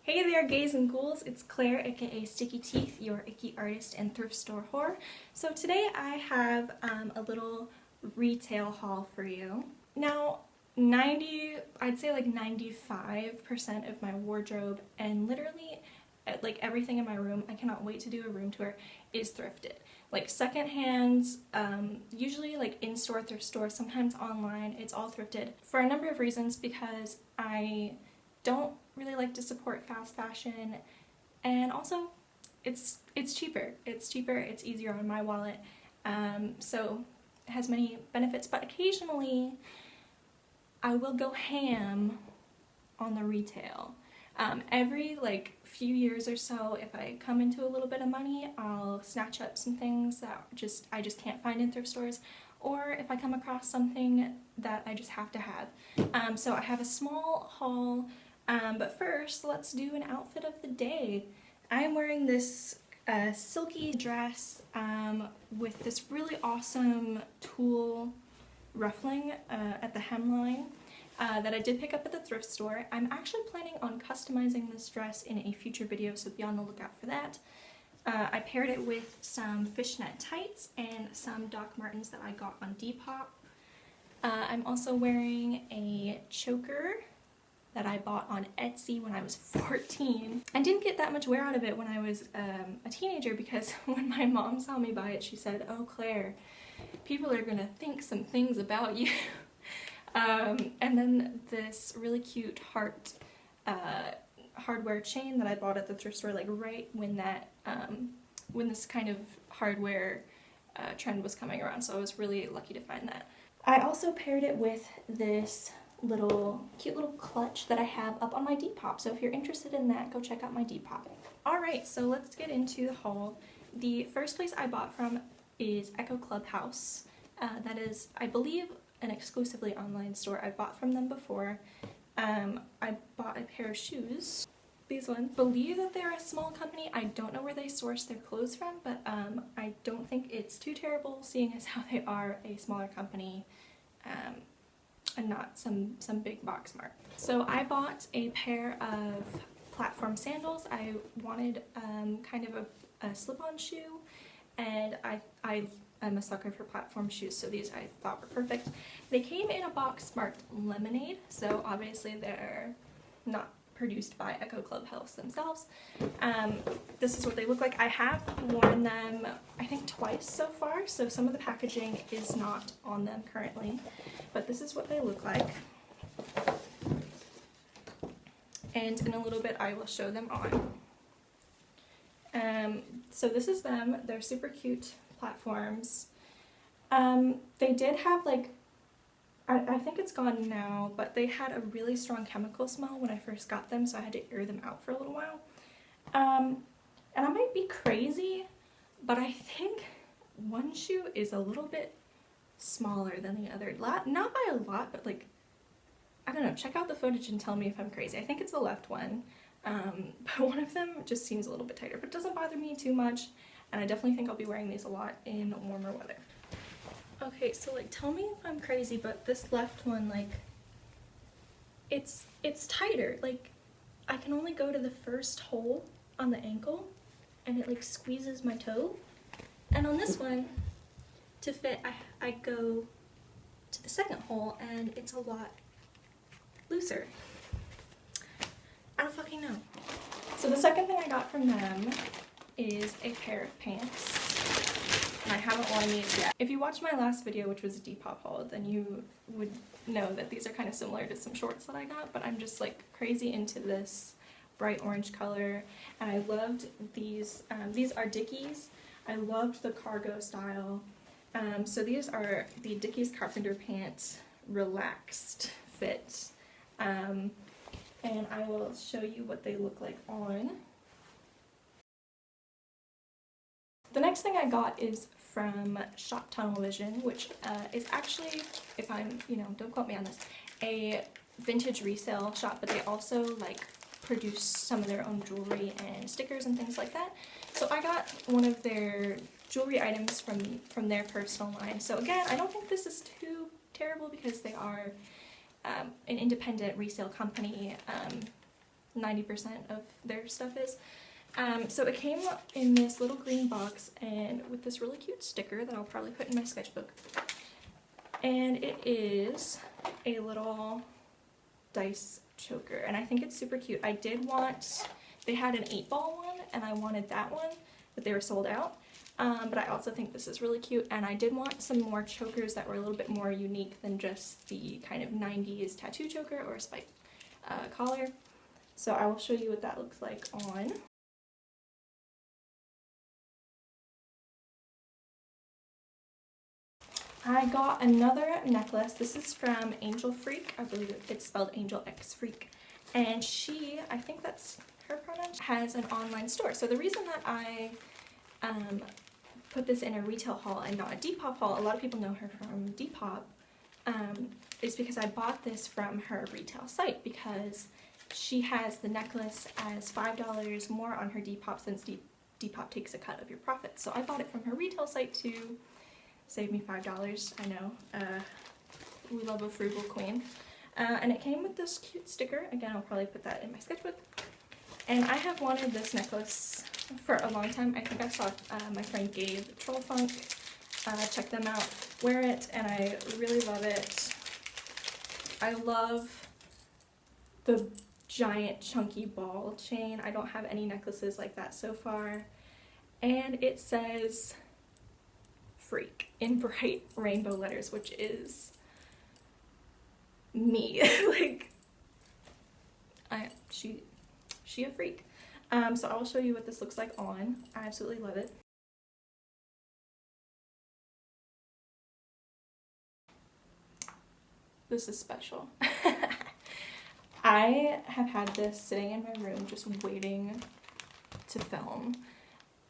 Hey there gays and ghouls, it's Claire aka Sticky Teeth, your icky artist and thrift store whore. So today I have a little retail haul for you. Now I'd say like 95% of my wardrobe and literally like everything in my room, I cannot wait to do a room tour, is thrifted. Like secondhand, usually like in-store thrift stores, sometimes online, it's all thrifted for a number of reasons, because I don't really like to support fast fashion, and also it's cheaper. It's easier on my wallet, so it has many benefits. But occasionally I will go ham on the retail. Every like few years or so, if I come into a little bit of money, I'll snatch up some things that I just can't find in thrift stores, or if I come across something that I just have to have. So I have a small haul. But first, let's do an outfit of the day. I'm wearing this silky dress with this really awesome tulle ruffling at the hemline that I did pick up at the thrift store. I'm actually planning on customizing this dress in a future video, so be on the lookout for that. I paired it with some fishnet tights and some Doc Martens that I got on Depop. I'm also wearing a choker that I bought on Etsy when I was 14. I didn't get that much wear out of it when I was a teenager, because when my mom saw me buy it, she said, "Oh Claire, people are gonna think some things about you." And then this really cute heart hardware chain that I bought at the thrift store, like right when that when this kind of hardware trend was coming around, so I was really lucky to find that. I also paired it with this cute little clutch that I have up on my Depop, so if you're interested in that, go check out my Depop. Alright, so let's get into the haul. The first place I bought from is Echo Clubhouse. That is, I believe, an exclusively online store. I've bought from them before. I bought a pair of shoes. These ones. I believe that they're a small company. I don't know where they source their clothes from, but I don't think it's too terrible, seeing as how they are a smaller company. And not some big box mart. So I bought a pair of platform sandals. I wanted kind of a slip-on shoe, and I am a sucker for platform shoes, so these I thought were perfect. They came in a box marked lemonade, so obviously they're not produced by Echo Clubhouse themselves. This is what they look like. I have worn them, I think, twice so far, so some of the packaging is not on them currently, but this is what they look like. And in a little bit I will show them on. So this is them. They're super cute platforms. They did have like, I think it's gone now, but they had a really strong chemical smell when I first got them, so I had to air them out for a little while. And I might be crazy, but I think one shoe is a little bit smaller than the other. Not by a lot, but like, I don't know, check out the footage and tell me if I'm crazy. I think it's the left one, but one of them just seems a little bit tighter, but it doesn't bother me too much, and I definitely think I'll be wearing these a lot in warmer weather. Okay, so like, tell me if I'm crazy, but this left one, like, it's tighter. Like, I can only go to the first hole on the ankle, and it like squeezes my toe. And on this one, to fit, I go to the second hole, and it's a lot looser. I don't fucking know. So the second thing I got from them is a pair of pants. And I haven't worn these yet. If you watched my last video, which was a Depop haul, then you would know that these are kind of similar to some shorts that I got, but I'm just like crazy into this bright orange color, and I loved these. These are Dickies. I loved the cargo style. So these are the Dickies Carpenter Pants Relaxed Fit. And I will show you what they look like on. The next thing I got is from Shop Tunnel Vision, which is actually, if I'm, don't quote me on this, a vintage resale shop, but they also like produce some of their own jewelry and stickers and things like that. So I got one of their jewelry items from their personal line. So again, I don't think this is too terrible, because they are an independent resale company. 90% of their stuff is. So it came in this little green box and with this really cute sticker that I'll probably put in my sketchbook. And it is a little dice choker, and I think it's super cute. I did want, they had an 8-ball one and I wanted that one, but they were sold out. But I also think this is really cute, and I did want some more chokers that were a little bit more unique than just the kind of 90s tattoo choker or spike collar. So I will show you what that looks like on. I got another necklace. This is from Angel Freak. I believe it's spelled Angel X Freak. And she, I think that's her pronoun, has an online store. So the reason that I put this in a retail haul and not a Depop haul, a lot of people know her from Depop, is because I bought this from her retail site because she has the necklace as $5 more on her Depop since Depop takes a cut of your profit. So I bought it from her retail site to save me $5. I know, we love a frugal queen. And it came with this cute sticker. Again, I'll probably put that in my sketchbook. And I have wanted this necklace for a long time. I think I saw my friend Gabe Troll Funk check them out, wear it, and I really love it. I love the giant chunky ball chain. I don't have any necklaces like that so far. And it says Freak in bright rainbow letters, which is me. Like, she a freak. So I will show you what this looks like on. I absolutely love it. This is special. I have had this sitting in my room just waiting to film.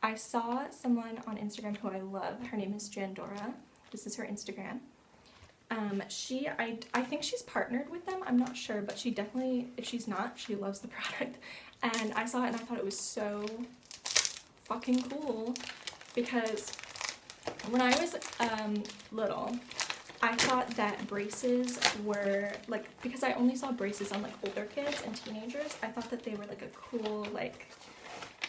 I saw someone on Instagram who I love. Her name is Jandora. This is her Instagram. I think she's partnered with them. I'm not sure, but she definitely, if she's not, she loves the product. And I saw it and I thought it was so fucking cool because when I was little, I thought that braces were like, because I only saw braces on like older kids and teenagers, I thought that they were like a cool like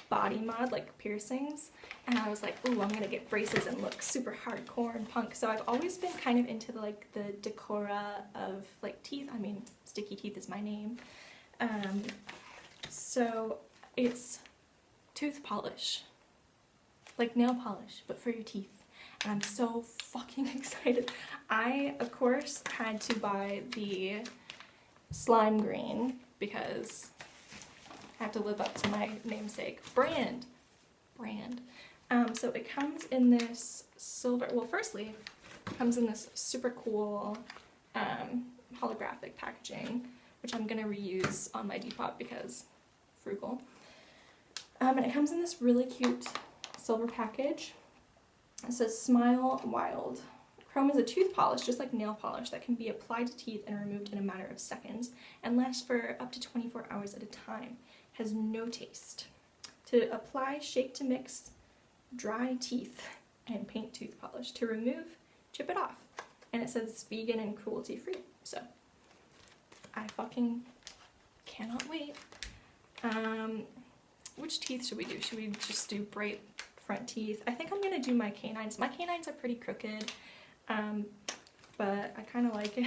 body mod, like piercings, and I was like, ooh, I'm gonna get braces and look super hardcore and punk. So I've always been kind of into like the decora of like teeth. I mean, Sticky Teeth is my name. So it's tooth polish, like nail polish, but for your teeth. And I'm so fucking excited. I, of course, had to buy the slime green because I have to live up to my namesake brand. So it comes in this silver, well, firstly, it comes in this super cool holographic packaging, which I'm gonna reuse on my Depop because frugal. And it comes in this really cute silver package. It says Smile Wild. Chrome is a tooth polish, just like nail polish, that can be applied to teeth and removed in a matter of seconds and lasts for up to 24 hours at a time. Has no taste. To apply, shake to mix dry teeth and paint tooth polish. To remove, chip it off. And it says vegan and cruelty free. So I fucking cannot wait. Which teeth should we do? Should we just do bright front teeth? I think I'm gonna do my canines. My canines are pretty crooked, but I kind of like it.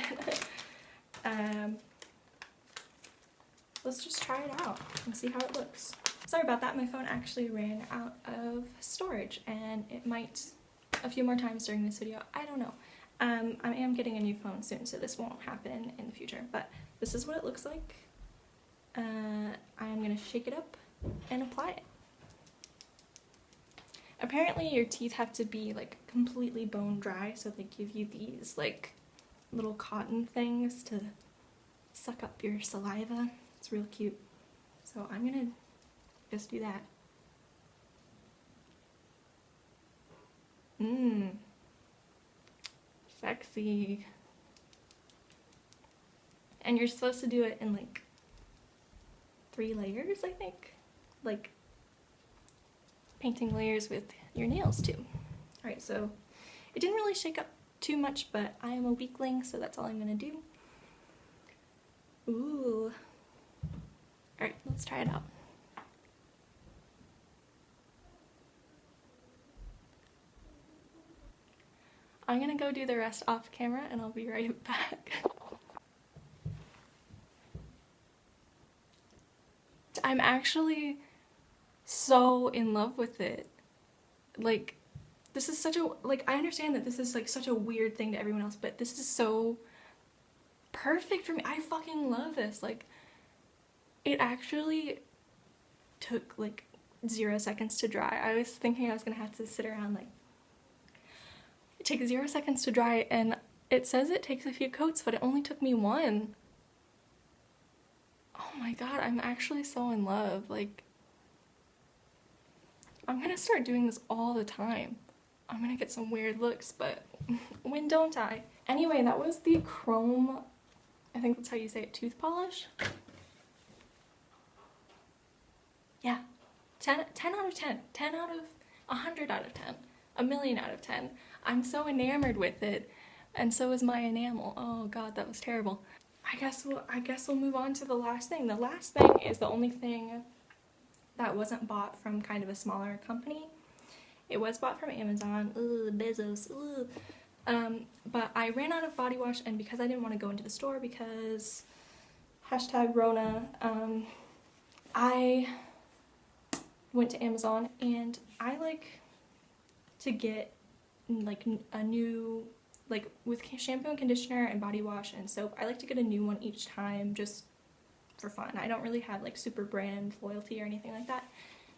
Let's just try it out and see how it looks. Sorry about that, my phone actually ran out of storage and it might a few more times during this video, I don't know. I am getting a new phone soon, so this won't happen in the future, but this is what it looks like. I am gonna shake it up and apply it. Apparently your teeth have to be like completely bone dry, so they give you these like little cotton things to suck up your saliva. It's real cute. So I'm gonna just do that. Sexy. And you're supposed to do it in like 3 layers, I think. Like painting layers with your nails too. Alright, so it didn't really shake up too much, but I am a weakling, so that's all I'm gonna do. Ooh. Alright, let's try it out. I'm gonna go do the rest off camera and I'll be right back. I'm actually so in love with it. Like, this is such a, like, I understand that this is like such a weird thing to everyone else, but this is so perfect for me. I fucking love this. Like, it actually took like 0 seconds to dry. I was thinking I was gonna have to sit around like, it takes 0 seconds to dry, and it says it takes a few coats, but it only took me one. Oh my god, I'm actually so in love. Like, I'm gonna start doing this all the time. I'm gonna get some weird looks, but when don't I? Anyway, that was the chrome, I think that's how you say it, tooth polish. Yeah, 10 out of 10, 10 out of 100 out of 10, a million out of 10. I'm so enamored with it, and so is my enamel. Oh god, that was terrible. I guess we'll move on to the last thing. The last thing is the only thing that wasn't bought from kind of a smaller company. It was bought from Amazon. Ugh, Bezos. Ugh. But I ran out of body wash, and because I didn't want to go into the store because hashtag Rona, I went to Amazon, and I like to get like a new, like with shampoo and conditioner and body wash and soap, I like to get a new one each time just for fun. I don't really have like super brand loyalty or anything like that.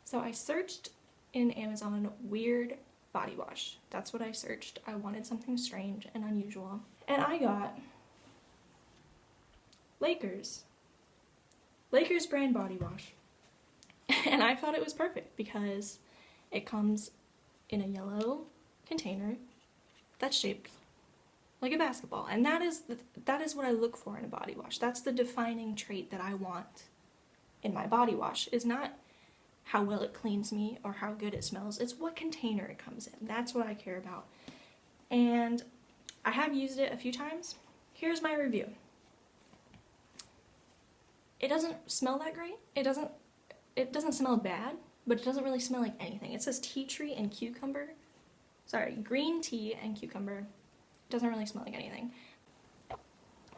So I searched in Amazon weird body wash. That's what I searched. I wanted something strange and unusual. And I got Lakers brand body wash. And I thought it was perfect because it comes in a yellow container that's shaped like a basketball, and that is what I look for in a body wash. That's the defining trait that I want in my body wash, is not how well it cleans me or how good it smells. It's what container it comes in. That's what I care about. And I have used it a few times. Here's my review. It doesn't smell that great. It doesn't smell bad, but it doesn't really smell like anything. It says tea tree and cucumber. Sorry, green tea and cucumber. Doesn't really smell like anything.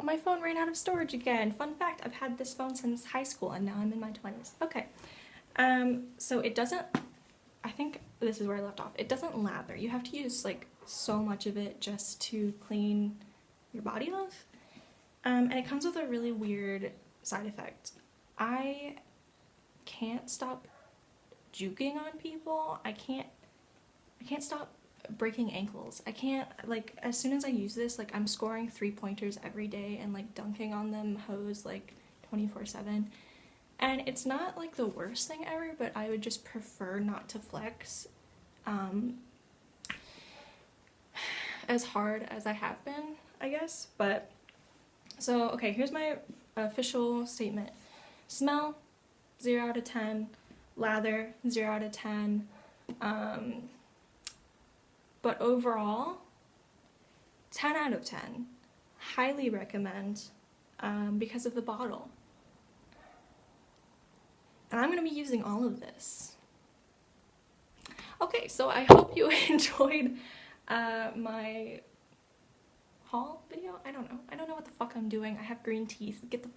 My phone ran out of storage again. Fun fact, I've had this phone since high school and now I'm in my 20s. Okay, so it doesn't, I think this is where I left off. It doesn't lather. You have to use like so much of it just to clean your body off. And it comes with a really weird side effect. I can't stop juking on people. I can't stop breaking ankles. I can't, like, as soon as I use this, like, I'm scoring 3-pointers every day and like dunking on them hoes like 24/7. And it's not like the worst thing ever, but I would just prefer not to flex as hard as I have been, I guess. But so okay, here's my official statement. Smell, 0 out of 10. Lather, 0 out of 10. But overall, 10 out of 10. Highly recommend because of the bottle. And I'm going to be using all of this. Okay, so I hope you enjoyed my haul video. I don't know what the fuck I'm doing. I have green teeth. Get the